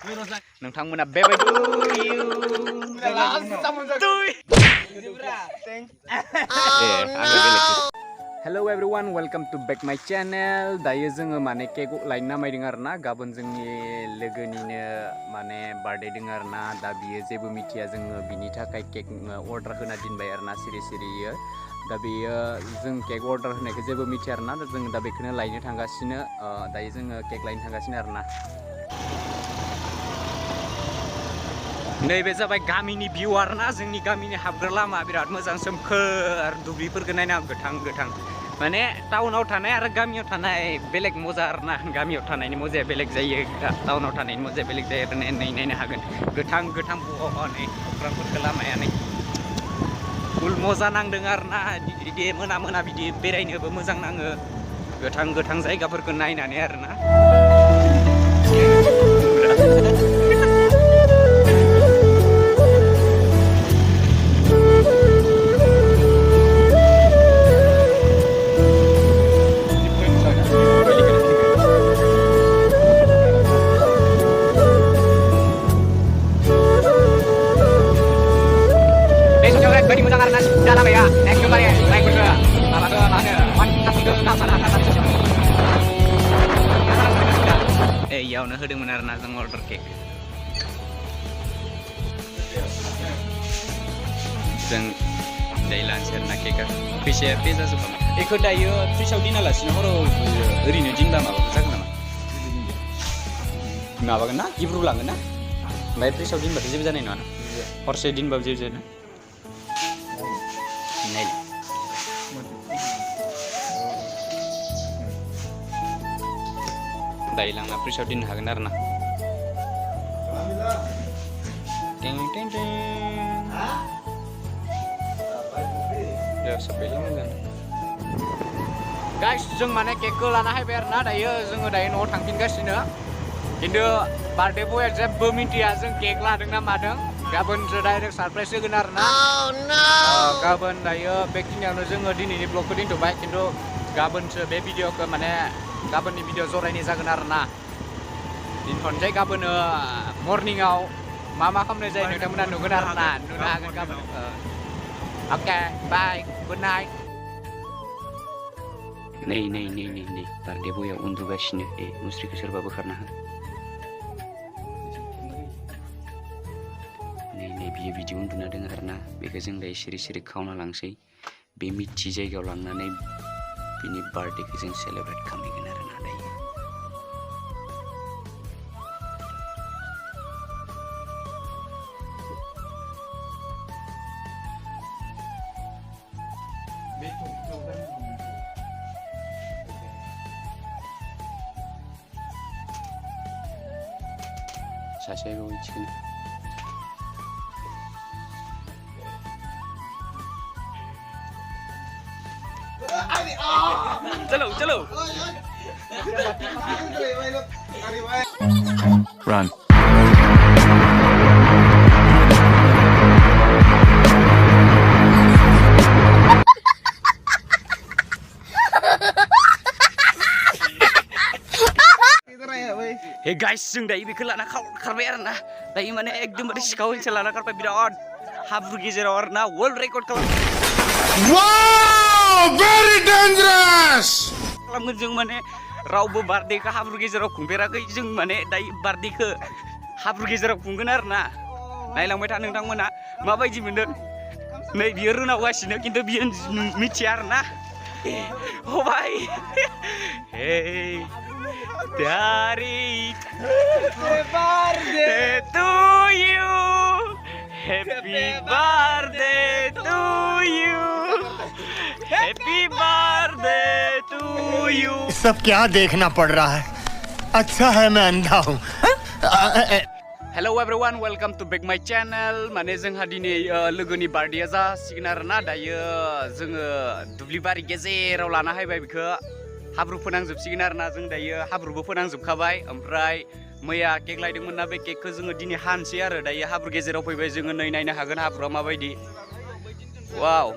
नोंथांमोना बेबायदि hello everyone welcome to back my channel दायो जोङो माने केक लाइन नामायदों आरोना गाबोन जोंनि लोगोनिनो माने बार्थडे दङ आरोना दा बियो जेबो मिथिया जोङो बिनि थाखाय केक अर्डार होना दोनबाय आरोना सिरि सिरियै दा बियो जों केक अर्डार होनायखौ जेबो मिथिया आरोना जों दा बेखौनो लायनो थांगासिनो दायो जोङो केक लायनो थांगासिनो आरोना नैबे जाबाय गामिनि भिउ आरोना जोंनि गामिनि हाबग्रा लामा बिराद मोजां सोमखोर दुब्लिफोरखौ नायना गोथां गोथां माने टाउनाव थानाय आरो गामियाव थानाय बेलेग मजा आरोना गामियाव थानायनि मजाया बेलेग जायो टाउनाव थानायनि मजाया बेलेग जायो आरो नायनो हागोन गोथां गोथां नै अख्रांफोरखौ लामाया नै फुल मजा नांदों आरोना बिदि मोना मोना बिदि बेरायनोबो मोजां नाङो गोथां गोथां जायगाफोरखौ नायनानै आरोना इयावनो होदोंमोन आरोना जों अर्डार केक जों दायो लानोसै आरोना केकआ फैसाया पे जाजोबबाय बेखौ दायो फ्रिजआव दोनालासिनो हराव ओरैनो दोनबा माबाफोर जागोन नामा माबागोन ना गिब्रुलांगोन ना ओमफ्राय फ्रिजआव दोनबाथाय जेबो जानाय नङा ना हरसे दोनबाबो जेबो जाया नायलाय दायो लांना फ्रिजआव दोननो हागोन आरोना गाइस जों माने केकखौ लाना फैबाय आरोना दायो जोङो दायो न'आव थांफिनगासिनो खिन्थु बार्थडे बया जेबो मिन्थिया जों केक लादों ना मादों गाबोनसो डाइरेक्ट सारप्राइज होगोन आरोना गाबोन दायो बेखिनियावनो जोङो दिनैनि ब्लगखौ दोनथ'बाय खिन्थु गाबोनसो बे भिडिअखौ माने गाबोननि भिडिअ जरायनाय जागोन आरोना दिनथ'नोसै गाबोन मर्निंआव मा खालामनाय जायो नोंथांमोना नुगोन आरोना नुनो हागोन गाबोन अके बाय गुड नाइट नै बार्थडे बया उन्दुगासिनो मुस्रिखौ सोरबा बोखारना हो नै बियो बिदि उन्दुना दङ आरोना बेखौ जों दायो सिरि सिरि खावना लांसै बे मिथि जायगायाव लांनानै बिनि बार्थडेखौ जों सेलेब्रेट खालामहैगोन आरोना दायो सासे बेयाव चलो run हे गाइस जों दायो बेखौ लाना खारबाय आरोना दायो माने एकदमबारे सिखाव हिलसे लाना खारबाय बिराद हाब्रु गेजेराव आरोना वर्ल्ड रेकर्ड very dangerous खालामगोन जों माने रावबो बार्थडेखौ हाब्रु गेजेराव खुंफेराखै जों माने दायो बार्थडेखौ हाब्रु गेजेराव खुंगोन आरोना नायलांबाय था नोंथांमोना माबायदि मोनदों नै बियो रोनावगासिनो खिन्थु बियो मिथिया आरोना हबाय hey Daddy happy birthday to you happy birthday to you happy birthday to you सब क्या देखना पड़ रहा है अच्छा है मैं अंधा हूँ Hello everyone welcome to back my channel माने जोंहा दिनै लोगोनि बार्थडेया जासिगोन आरोना दायो जोङो दुब्लिबारि गेजेराव लाना फैबाय बेखौ हाब्रु फोनांजोबसिगोन आरोना जों दायो हाब्रुबो फोनांजोबखाबाय ओमफ्राय मैया केक लायदोंमोन ना बे केकखौ जोङो दिनै हानसै आरो दायो हाब्रु गेजेराव फैबाय जोङो नै नायनो हागोन हाब्रुआ माबायदि वाव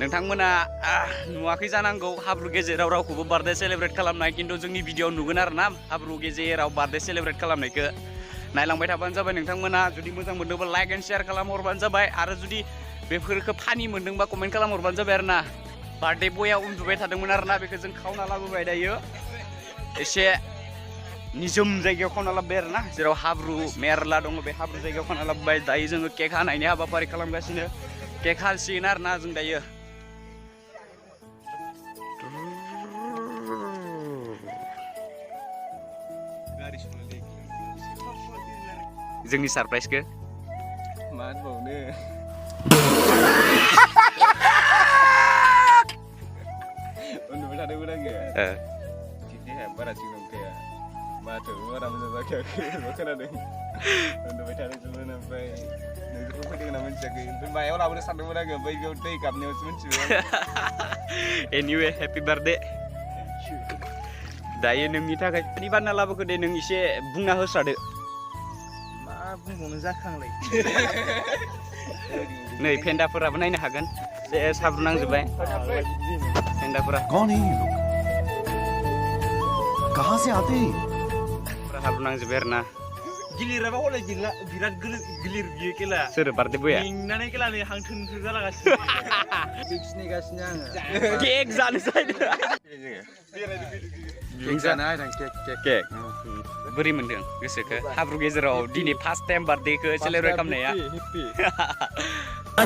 नोंथांमोना नुवाखै जानांगौ हाब्रु गेजेराव रावखौबो बार्थडे सेलिब्रेट खालामनाय खिन्थु जोंनि भिडिअ नुगोन आरोना हाब्रु गेजेराव बार्थडे सेलिब्रेट खालामनायखौ नायलांबाय थाबानो जाबाय नोंथांमोना जुदि मोजां मोनदोंबा लाइक एन्ड शेयार खालामहरबानो जाबाय आरो जुदि बेफोरखौ फानि मोनदोंबा कमेन्ट खालामहरबानो जाबाय आरो ना बार्थडे बया उन्दुबाय थादोंमोन आरो ना बेखौ जों खावना लाबोबाय दायो एसे निजोम जायगायाव खावना लाबोबाय आरो ना जेराव हाब्रु मेरला दङ बे हाब्रु जायगायाव खावना लाबोबाय दायो जोङो केक हानायनि हाबाफारि खालामगासिनो केक हासिगोन आरो ना जों दायो जोंनि सरप्राइजखौ मा होनबावनो उन्दुबाय थादोंमोन आङो देहाया बारा थिग नंखाया माथो बारा मोजां जाखायाखै खोनादों उन्दुबाय थादोंमोन ओमफ्राय नोंसोरखौ फैदों होनना मिथियाखै ओमफ्राय मायाव लाबोनो सानदोंमोन आङो ओमफ्राय बेयाव दै गाबनायावसो मिथिबाय एनिवे हेपि बार्थडे दायो नोंनि थाखाय नि बानायना लाबोखो दे नों एसे बुंना होस्रादो मा बुंबावनो जाखांलाय नै फेन्दाफोराबो नायनो हागोन जे साब्रु नांजोब्बाय फेन्दाफोरा कौन है ये लोग कहाँ से आते हैं हाब्रु नांजोब्बाय आरो ना गिलिराबा हले बिराद गिलिर बियो खेला सोर बार्थडे बया मेंनानै खेला नै हां थोन थोन जालागासिनो केक सिनायगासिनो आङो केक जानो साइड केक जानो आयदां केक बोरै मोनदों गोसोखौ हाब्रु गेजेराव दिनै फार्स्ट टाइम बार्थडेखौ सेलेब्रेट खालामनाया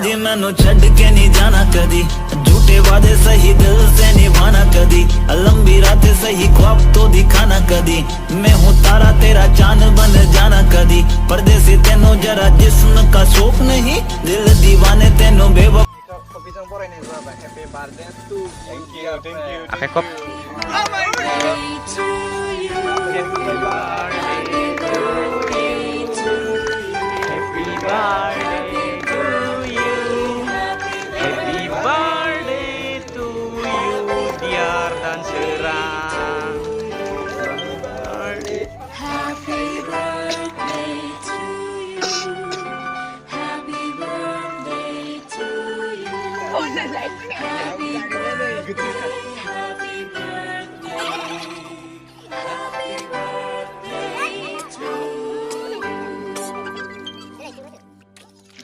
जी मैनू छड़ के नहीं जाना कदी झूठे वादे सही दिल से निभाना कदी लंबी रातें सही ख्वाब तो दिखाना कदी मैं हूँ तारा तेरा चांद बन जाना कदी परदेसी तेनों जरा जिस्म का शौक नहीं दिल दीवाने तेनों बेवफा Bisa faraयनाय जाबाय happy birthday to thank you आखाइ खब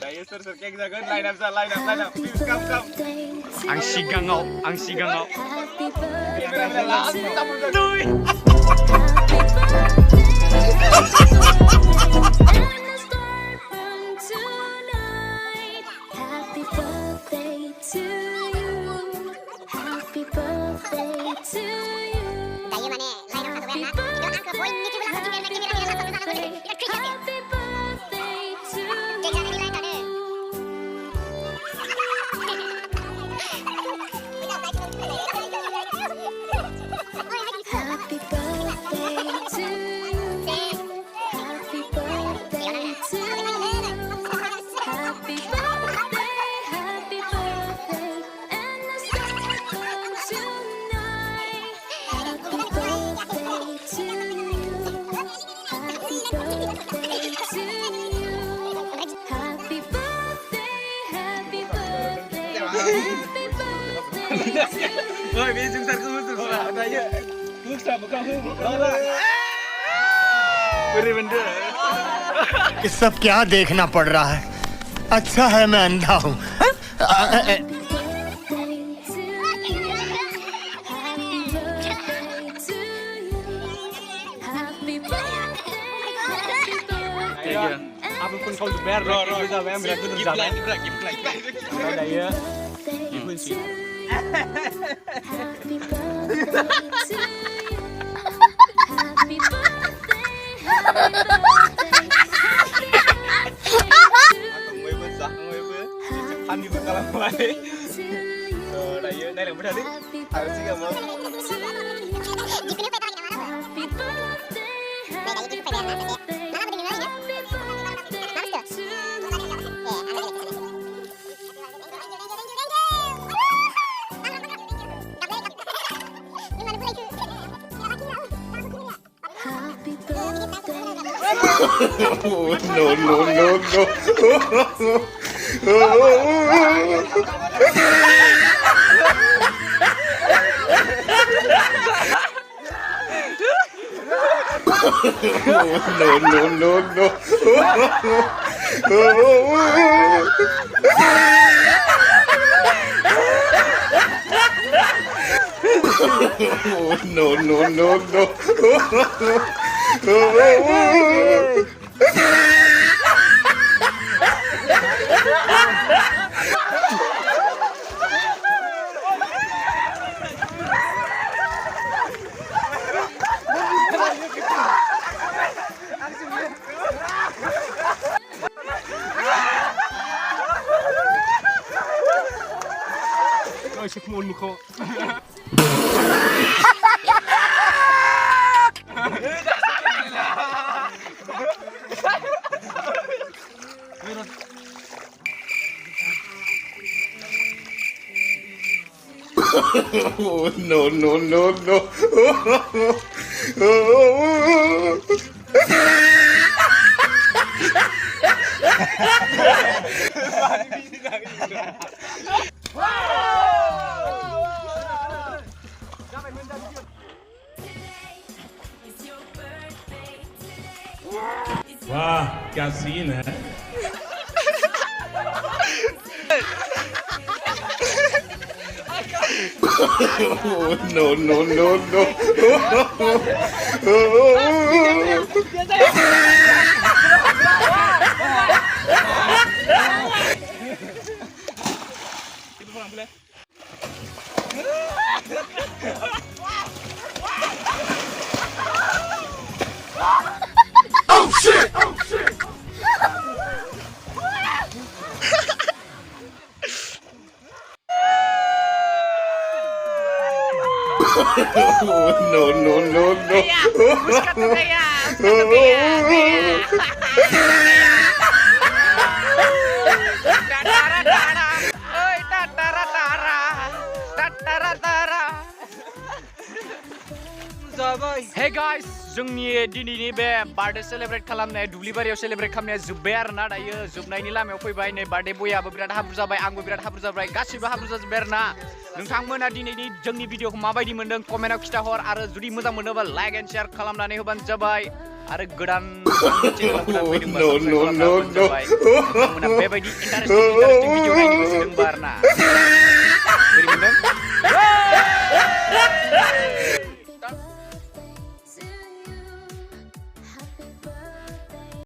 Dayo sir cake jagan line up please come आं सिगाङाव Oi, बेजों सारखौ होसोसरा दायो मुस्ताबो खाहो बोरै मोनदो ये सब क्या देखना पड़ रहा है अच्छा है मैं अंधा हूँ Aku pun kau juga berarti kita bayar berarti tu zaman. Kau dah ya. Pun sih. Happy birthday to you. Happy birthday. Aku mau besar, mau ber. Cepat di bekalan mulai. Dah ya, dah lama dah ni. Harus sih kamu. Happy birthday. Happy birthday. no No, no, no, no. No, no, no, no. No, no, no, no. वाह क्या scene है No, no, no, no. No, no, no, no. Hey guys, जोंनि दिनैनि बे birthday celebrate खालामनाय दुब्लिबारियाव celebrate खालामनाया जोब्बाय आरोना दायो जोबनायनि लामायाव फैबाय नै बार्थडे बयाबो बिराद हाब्रु जाबाय आंबो बिराद हाब्रु जाबाय गासिबो हाब्रु जाजोब्बाय आरोना नोंथांमोना दिनैनि जोंनि भिडिअखौ माबायदि मोनदों कमेन्टआव खिथाहर आरो जुदि मोजां मोनोबा लाइक एन्ड शेयार खालामनानै होबानो जाबाय आरो गोदान चेनेलफोरा फैदोंबा साबस्क्राइब खालामनानै होबानो जाबाय नोंथांमोना बेबायदि इन्टारेस्टिं भिडिअ नायनो गोसो दंबा आरोना बोरै मोनदों